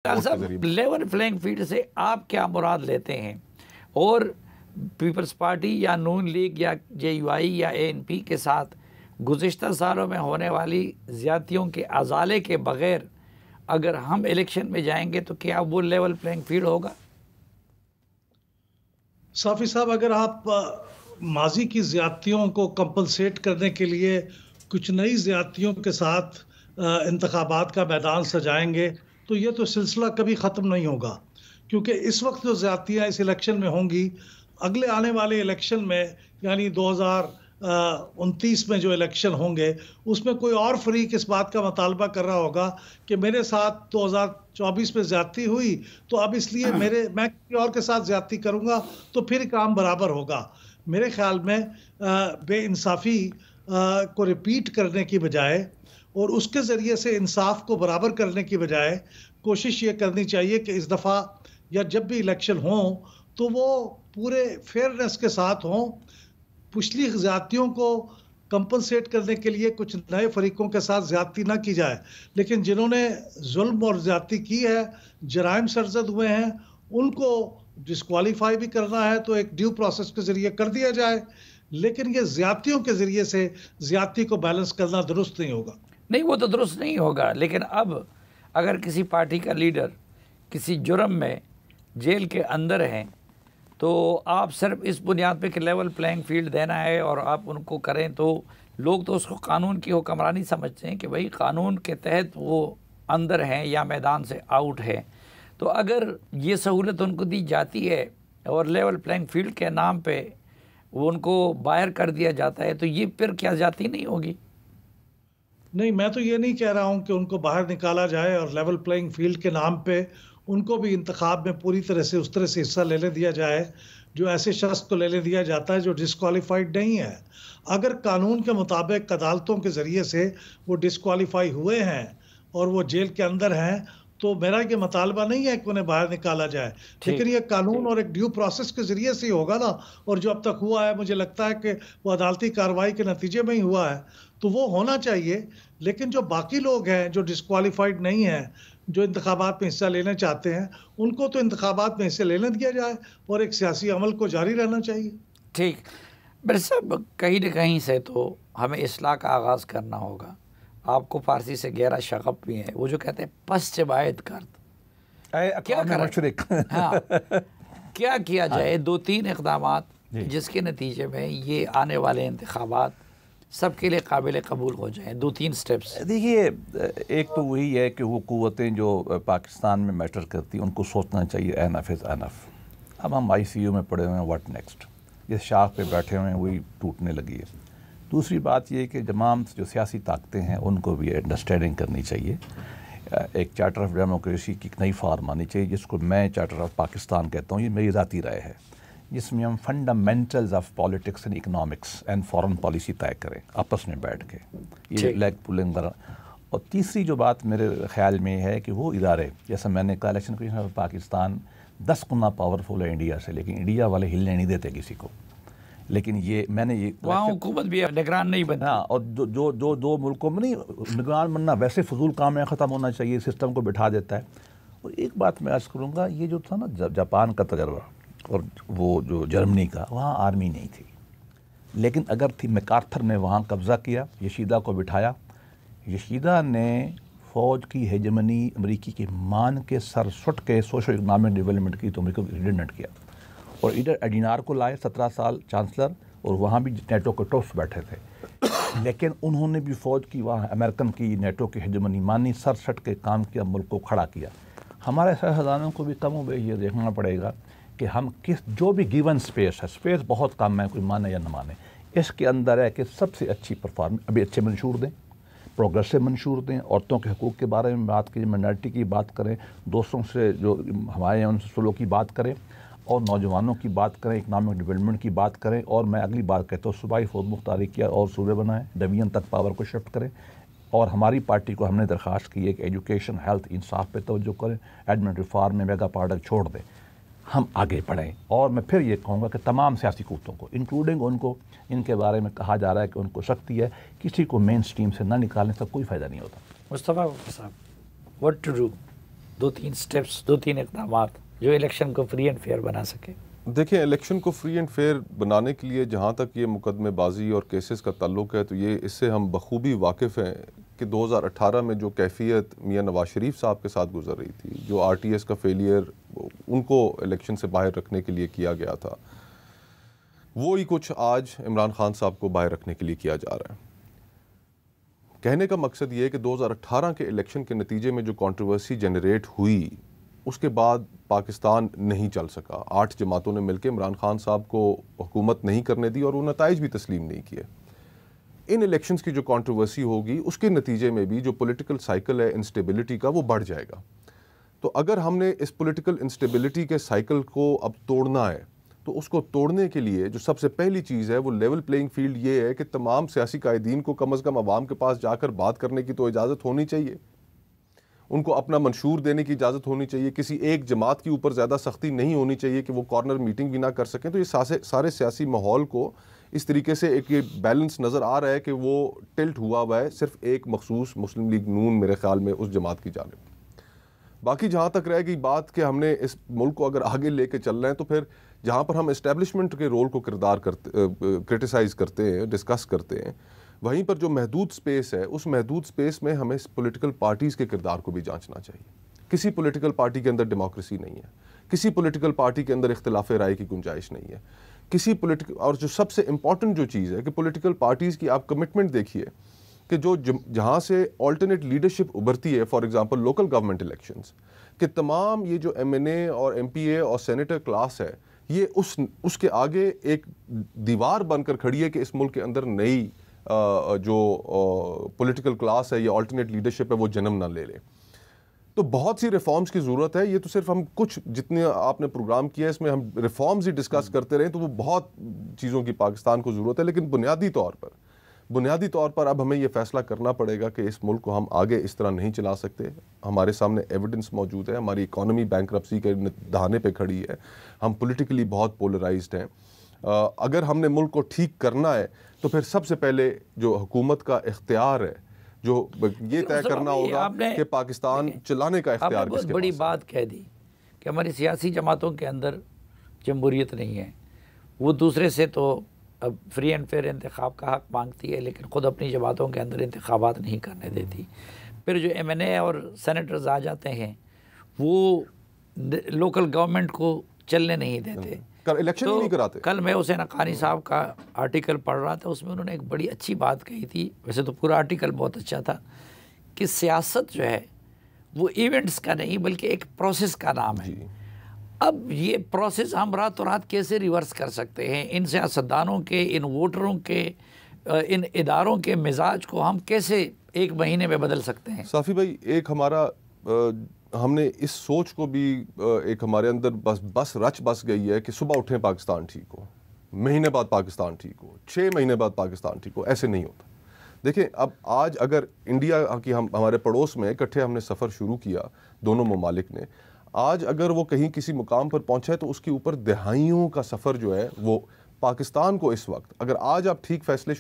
साहब, level playing field से आप क्या मुराद लेते हैं? और पीपल्स पार्टी या नून लीग या JUI या ANP के साथ गुज़िश्ता सालों में होने वाली ज़्यादतियों के अज़ाले के बग़ैर अगर हम इलेक्शन में जाएंगे तो क्या वो लेवल प्लेइंग फील्ड होगा? साफ़ी साहब, अगर आप माजी की ज़्यादतियों को कंपनसेट करने के लिए कुछ नई ज़्यादतियों के साथ इंतखाबात का मैदान सजाएंगे तो ये तो सिलसिला कभी ख़त्म नहीं होगा, क्योंकि इस वक्त जो ज़्यादतियाँ इस इलेक्शन में होंगी, अगले आने वाले इलेक्शन में यानी 2029 में जो इलेक्शन होंगे उसमें कोई और फरीक इस बात का मुतालबा कर रहा होगा कि मेरे साथ 2024 में ज़्यादती हुई तो अब इसलिए मैं किसी और के साथ ज़्यादती करूँगा तो फिर काम बराबर होगा। मेरे ख्याल में बेइंसाफ़ी को रिपीट करने की बजाय और उसके ज़रिए से इंसाफ को बराबर करने की बजाय कोशिश ये करनी चाहिए कि इस दफ़ा या जब भी इलेक्शन हों तो वो पूरे फेयरनेस के साथ हों। पिछली ज़्यादतियों को कंपनसेट करने के लिए कुछ नए फरीकों के साथ ज़्यादती ना की जाए, लेकिन जिन्होंने जुल्म और ज़्यादती की है, जराइम सरज़द हुए हैं, उनको डिस्क्वालीफाई भी करना है तो एक ड्यू प्रोसेस के ज़रिए कर दिया जाए, लेकिन ये ज़्यादतियों के ज़रिए से ज़्यादती को बैलेंस करना दुरुस्त नहीं होगा। नहीं, वो तो दुरुस्त नहीं होगा, लेकिन अब अगर किसी पार्टी का लीडर किसी जुर्म में जेल के अंदर हैं तो आप सिर्फ इस बुनियाद पे कि लेवल प्लेइंग फील्ड देना है और आप उनको करें, तो लोग तो उसको कानून की हुक्मरानी समझते हैं कि भाई कानून के तहत वो अंदर हैं या मैदान से आउट है। तो अगर ये सहूलत उनको दी जाती है और लेवल प्लेइंग फील्ड के नाम पे वो उनको बाहर कर दिया जाता है तो ये फिर क्या ज़्यादती नहीं होगी? नहीं, मैं तो ये नहीं कह रहा हूँ कि उनको बाहर निकाला जाए और लेवल प्लेइंग फील्ड के नाम पे उनको भी इंतखाब में पूरी तरह से उस तरह से हिस्सा लेने दिया जाए जो ऐसे शख्स को लेने दिया जाता है जो डिस्क्वालीफाइड नहीं है। अगर कानून के मुताबिक अदालतों के ज़रिए से वो डिस्क्वालीफाई हुए हैं और वो जेल के अंदर हैं तो मेरा ये मुतालबा नहीं है कि उन्हें बाहर निकाला जाए, लेकिन ये कानून और एक ड्यू प्रोसेस के ज़रिए से ही होगा ना। और जो अब तक हुआ है मुझे लगता है कि वो अदालती कार्रवाई के नतीजे में ही हुआ है, तो वो होना चाहिए। लेकिन जो बाकी लोग हैं जो डिस्क्वालीफाइड नहीं हैं, जो इंतखाबात में हिस्सा लेना चाहते हैं, उनको तो इंतखाबात में हिस्सा लेने दिया जाए और एक सियासी अमल को जारी रहना चाहिए। ठीक। मेरे साहब, कहीं न कहीं से तो हमें इस्लाह का आगाज़ करना होगा। आपको फ़ारसी से गहरा शग़फ़ भी है, वो जो कहते हैं पश्च-ए-बायत कर्द, क्या करें? हाँ, क्या किया जाए? 2-3 इक़दामात जिसके नतीजे में ये आने वाले इंतखाबात सबके लिए काबिल कबूल हो जाएँ। 2-3 स्टेप्स। देखिए, एक तो वही है कि वो क़ुव्वतें जो पाकिस्तान में मैटर करती हैं उनको सोचना चाहिए एनफ इज़ एनफ। अब हम ICU में पड़े हुए हैं, व्हाट नेक्स्ट? जिस शाख पे बैठे हुए हैं वही टूटने लगी है। दूसरी बात ये कि तमाम जो सियासी ताकतें हैं उनको भी अंडरस्टैंडिंग करनी चाहिए। एक चार्टर ऑफ डेमोक्रेसी की नई फार्म आनी चाहिए जिसको मैं चार्टर ऑफ पाकिस्तान कहता हूँ, ये मेरी ज़ाती राय है, जिसमें हम fundamentals of politics and economics and foreign policy तय करें आपस में बैठ के, ये लेग पुलिंग। और तीसरी जो बात मेरे ख्याल में है कि वो इदारे, जैसा मैंने कहा election commission of Pakistan 10 Guna powerful है इंडिया से, लेकिन इंडिया वाले हिलने नहीं देते किसी को। लेकिन ये मैंने ये वहाँ हुकूमत भी निगरान नहीं बनती। हाँ, और दो मुल्कों में नहीं निगरान बनना वैसे फजूल काम है, ख़त्म होना चाहिए, सिस्टम को बिठा देता है। और एक बात मैं अर्ज़ करूँगा, ये जो था ना जापान का तजर्बा और वो जो जर्मनी का, वहाँ आर्मी नहीं थी, लेकिन अगर थी मैकार्थर ने वहाँ कब्ज़ा किया, यशीदा को बिठाया, यशीदा ने फ़ौज की हेजमनी अमरीकी की मान के सर सुट के सोशो इकनॉमिक डेवलपमेंट की तो अमरीका को रिडेंडेंट किया। और इधर एडिनार को लाए 17 साल चांसलर, और वहाँ भी नेटो के टॉप्स बैठे थे, लेकिन उन्होंने भी फ़ौज की वहाँ अमेरिकन की नेटो की हेजमनी मानी, सर सट के काम किया, मुल्क को खड़ा किया। हमारे सियासतदानों को भी कम हो ये देखना पड़ेगा कि हम जो भी गिवन स्पेस है, स्पेस बहुत कम है, कोई माने या न माने, इसके अंदर है कि सबसे अच्छी परफॉर्मेंस अभी अच्छे मंशूर दें, प्रोग्रेसिव मंशूर दें, औरतों के हकूक़ के बारे में बात करें, माइनॉरिटी की बात करें, दोस्तों से जो हमारे हैं उनसे सुलूक की बात करें, और नौजवानों की बात करें, इकनॉमिक डेवलपमेंट की बात करें। और मैं अगली बात कहता हूँ सूबाई फौज मुख्तारी किया और सूबे बनाएं, डिवीजन तक पावर को शिफ्ट करें। और हमारी पार्टी को हमने दरख्वास्त की है कि एजुकेशन, हेल्थ, इंसाफ पे तवज्जो करें, एडमिन रिफॉर्म में मेगा पार्टी छोड़ दें, हम आगे बढ़ें। और मैं फिर ये कहूँगा कि तमाम सियासी क़ुव्वतों को, इंक्लूडिंग उनको, इनके बारे में कहा जा रहा है कि उनको सख्ती है, किसी को मेन स्ट्रीम से ना निकालने से कोई फ़ायदा नहीं होता। मुस्तफ़ा साहब, व्हाट टू डू? दो तीन स्टेप्स, दो तीन इक़दाम जो इलेक्शन को फ्री एंड फेयर बना सके? देखिए, इलेक्शन को फ्री एंड फेयर बनाने के लिए जहाँ तक ये मुकदमेबाजी और केसेस का ताल्लुक है, तो ये इससे हम बखूबी वाकिफ़ हैं कि 2018 में जो कैफियत मियां नवाज शरीफ साहब के साथ गुजर रही थी, जो RTS का फेलियर उनको इलेक्शन से बाहर रखने के लिए किया गया था, वो ही कुछ आज इमरान खान साहब को बाहर रखने के लिए किया जा रहा है। कहने का मकसद ये है कि 2018 के इलेक्शन के नतीजे में जो कंट्रोवर्सी जनरेट हुई, उसके बाद पाकिस्तान नहीं चल सका। 8 जमातों ने मिलकर इमरान खान साहब को हुकूमत नहीं करने दी और वो नताइज भी तस्लीम नहीं किए। इन इलेक्शंस की जो कंट्रोवर्सी होगी, उसके नतीजे में भी जो पॉलिटिकल साइकिल है इंस्टेबिलिटी का, वो बढ़ जाएगा। तो अगर हमने इस पॉलिटिकल इंस्टेबिलिटी के साइकिल को अब तोड़ना है, तो उसको तोड़ने के लिए जो सबसे पहली चीज़ है वो लेवल प्लेइंग फील्ड ये है कि तमाम सियासी कायदीन को कम अज़ कम अवाम के पास जाकर बात करने की तो इजाज़त होनी चाहिए, उनको अपना मंशूर देने की इजाज़त होनी चाहिए। किसी एक जमात के ऊपर ज़्यादा सख्ती नहीं होनी चाहिए कि वो कॉर्नर मीटिंग भी ना कर सकें। तो ये सारे सियासी माहौल को इस तरीके से एक ये बैलेंस नज़र आ रहा है कि वो टिल्ट हुआ है सिर्फ एक मखसूस मुस्लिम लीग नून, मेरे ख्याल में, उस जमात की जानिब। बाकी जहाँ तक रह गई बात कि हमने इस मुल्क को अगर आगे लेके चल रहे हैं, तो फिर जहाँ पर हम इस्टेब्लिशमेंट के रोल को क्रिटिसाइज़ करते हैं, डिस्कस करते हैं, वहीं पर जो महदूद स्पेस है, उस महदूद स्पेस में हमें पॉलिटिकल पार्टीज़ के किरदार को भी जांचना चाहिए। किसी पॉलिटिकल पार्टी के अंदर डेमोक्रेसी नहीं है, किसी पॉलिटिकल पार्टी के अंदर इख्तिलाफ राय की गुंजाइश नहीं है, किसी पॉलिटिकल, और जो सबसे इंपॉर्टेंट जो चीज़ है कि पॉलिटिकल पार्टीज़ की आप कमिटमेंट देखिए कि जो जहाँ से ऑल्टरनेट लीडरशिप उभरती है, for example local government elections, कि तमाम ये जो MNA और MPA और सेनेटर क्लास है, ये उसके आगे एक दीवार बनकर खड़ी है कि इस मुल्क के अंदर नई जो पॉलिटिकल क्लास है या ऑल्टरनेट लीडरशिप है वो जन्म ना ले ले। तो बहुत सी रिफॉर्म्स की ज़रूरत है। ये तो सिर्फ हम कुछ जितने आपने प्रोग्राम किया है इसमें हम रिफॉर्म्स ही डिस्कस करते रहें तो वो बहुत चीज़ों की पाकिस्तान को ज़रूरत है। लेकिन बुनियादी तौर पर अब हमें ये फ़ैसला करना पड़ेगा कि इस मुल्क को हम आगे इस तरह नहीं चला सकते। हमारे सामने एविडेंस मौजूद है, हमारी इकॉनमी बैंकरप्सी के दहाने पे खड़ी है, हम पॉलिटिकली बहुत पोलराइज्ड हैं। अगर हमने मुल्क को ठीक करना है तो फिर सबसे पहले जो हुकूमत का इख्तियार है, जो ये तय करना होगा कि पाकिस्तान चलाने का इख्तियार किसके पास है। बड़ी बात कह दी कि हमारी सियासी जमातों के अंदर जमहूरियत नहीं है। वो दूसरे से तो अब फ्री एंड फेयर इंतखाब का हक़ मांगती है, लेकिन ख़ुद अपनी जमातों के अंदर इंतखाबात नहीं करने देती। फिर जो MNA और सेनेटर्स आ जाते हैं वो लोकल गवर्नमेंट को चलने नहीं देते, इलेक्शन ही नहीं कराते। कल मैं हुसैन हक्कानी साहब का आर्टिकल पढ़ रहा था, उसमें उन्होंने एक बड़ी अच्छी बात कही थी। वैसे तो पूरा आर्टिकल बहुत अच्छा था कि सियासत जो है वो इवेंट्स का नहीं बल्कि एक प्रोसेस का नाम है। अब ये प्रोसेस हम रातों रात कैसे रिवर्स कर सकते हैं? इन सियासतदानों के, इन वोटरों के, इन इदारों के मिजाज को हम कैसे एक महीने में बदल सकते हैं? साफ़ी भाई, एक हमारा हमने इस सोच को भी एक हमारे अंदर बस रच गई है कि सुबह उठें पाकिस्तान ठीक हो, महीने बाद पाकिस्तान ठीक हो, 6 महीने बाद पाकिस्तान ठीक हो। ऐसे नहीं होता। देखिए, अब आज अगर इंडिया की हमारे पड़ोस में इकट्ठे हमने सफ़र शुरू किया, दोनों ममालिक ने, आज अगर वो कहीं किसी मुकाम पर पहुँचा है तो उसके ऊपर दहाइयों का सफ़र जो है वो पाकिस्तान को इस वक्त, अगर आज आप ठीक फैसले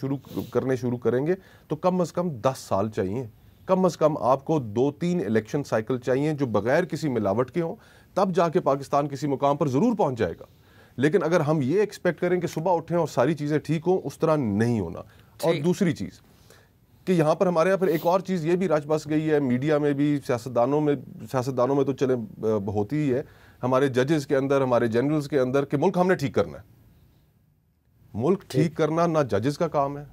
करने शुरू करेंगे तो कम अज़ कम 10 साल चाहिए। कम अज़ कम आपको 2-3 इलेक्शन साइकिल चाहिए जो बग़ैर किसी मिलावट के हों, तब जाके पाकिस्तान किसी मुकाम पर ज़रूर पहुँच जाएगा। लेकिन अगर हम ये एक्सपेक्ट करें कि सुबह उठें और सारी चीज़ें ठीक हों, उस तरह नहीं होना। और दूसरी चीज़ कि यहाँ पर हमारे यहाँ पर एक और चीज़ ये भी रच बस गई है, मीडिया में भी, सियासतदानों में तो चले होती ही है, हमारे जजेस के अंदर, हमारे जनरल्स के अंदर, कि मुल्क हमने ठीक करना है। मुल्क ठीक करना ना जजेस का काम है,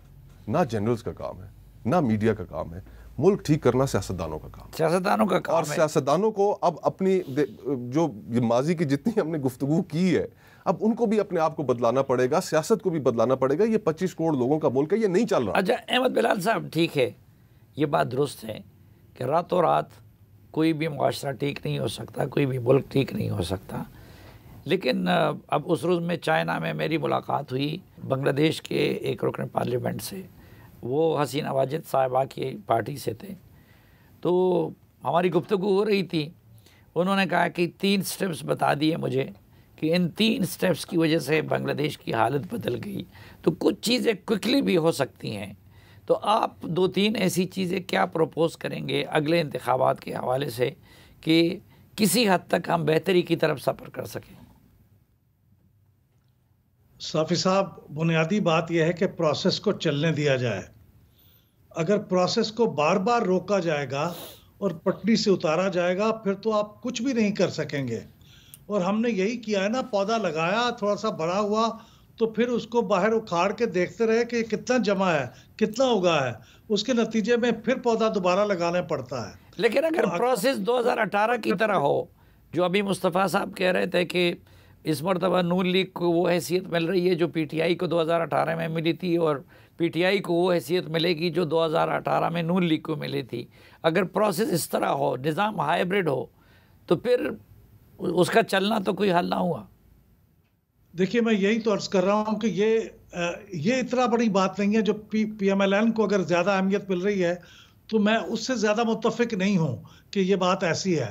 ना जनरल्स का काम है, ना मीडिया का काम है। मुल्क ठीक करना सियासतदानों का काम, सियासतदानों का काम और सियासतदानों को अब अपनी जो माजी की जितनी हमने गुफ्तगू की है, अब उनको भी अपने आप को बदलाना पड़ेगा, सियासत को भी बदलाना पड़ेगा। ये 25 करोड़ लोगों का मुल्क है, ये नहीं चल रहा। अच्छा अहमद बिलाल साहब, ठीक है, ये बात दुरुस्त है कि रातों रात कोई भी मुआशरा ठीक नहीं हो सकता, कोई भी मुल्क ठीक नहीं हो सकता। लेकिन अब उस रोज़ में चाइना में मेरी मुलाकात हुई बांग्लादेश के एक रुकन पार्लियामेंट से, वो हसीना वाजिद साहिबा की पार्टी से थे। तो हमारी गुफ्तगू हो रही थी, उन्होंने कहा कि 3 स्टेप्स बता दिए मुझे कि इन 3 स्टेप्स की वजह से बांग्लादेश की हालत बदल गई। तो कुछ चीज़ें क्विकली भी हो सकती हैं, तो आप 2-3 ऐसी चीज़ें क्या प्रपोज़ करेंगे अगले इंतखाबात के हवाले से कि किसी हद तक हम बेहतरी की तरफ सफ़र कर सकें? साफ़ी साहब, बुनियादी बात यह है कि प्रोसेस को चलने दिया जाए। अगर प्रोसेस को बार बार रोका जाएगा और पटड़ी से उतारा जाएगा, फिर तो आप कुछ भी नहीं कर सकेंगे। और हमने यही किया है ना, पौधा लगाया, थोड़ा सा बड़ा हुआ तो फिर उसको बाहर उखाड़ के देखते रहे कि कितना जमा है, कितना उगा है, उसके नतीजे में फिर पौधा दोबारा लगाना पड़ता है। लेकिन अगर प्रोसेस 2018 की तरह हो, जो अभी मुस्तफ़ा साहब कह रहे थे कि इस मरतबा नून लीग को वो हैसियत मिल रही है जो पीटीआई को 2018 में मिली थी, और पीटीआई को वो हैसियत मिलेगी जो 2018 में नून लीग को मिली थी। अगर प्रोसेस इस तरह हो, निज़ाम हाइब्रिड हो, तो फिर उसका चलना तो कोई हल ना हुआ। देखिए, मैं यही तो अर्ज़ कर रहा हूँ कि ये इतना बड़ी बात नहीं है। जो पीएमएलएन को अगर ज़्यादा अहमियत मिल रही है तो मैं उससे ज़्यादा मुत्तफ़िक नहीं हूँ कि ये बात ऐसी है।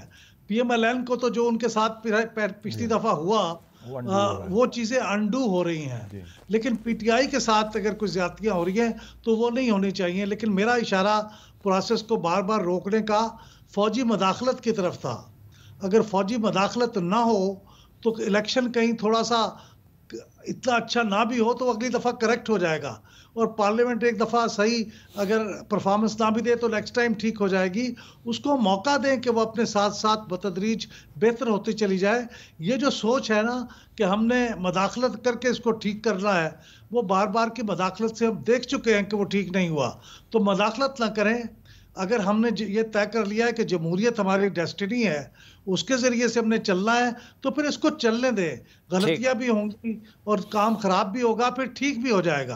पीएमएलएन को तो जो उनके साथ पिछली दफ़ा हुआ वो चीज़ें अनडू हो रही हैं, लेकिन पीटीआई के साथ अगर कोई ज़्यादतियाँ हो रही हैं तो वो नहीं होनी चाहिए। लेकिन मेरा इशारा प्रोसेस को बार बार रोकने का फ़ौजी मदाखलत की तरफ था। अगर फ़ौजी मदाखलत ना हो तो इलेक्शन कहीं थोड़ा सा इतना अच्छा ना भी हो तो अगली दफ़ा करेक्ट हो जाएगा, और पार्लियामेंट एक दफ़ा सही अगर परफॉर्मेंस ना भी दे तो नेक्स्ट टाइम ठीक हो जाएगी। उसको मौका दें कि वो अपने साथ साथ बतदरीज बेहतर होती चली जाए। ये जो सोच है ना कि हमने मदाखलत करके इसको ठीक करना है, वो बार बार की मदाखलत से हम देख चुके हैं कि वो ठीक नहीं हुआ। तो मदाखलत ना करें। अगर हमने ये तय कर लिया है कि जमहूरियत हमारी डेस्टिनी है, उसके ज़रिए से हमने चलना है, तो फिर इसको चलने दें। गलतियाँ भी होंगी और काम ख़राब भी होगा, फिर ठीक भी हो जाएगा।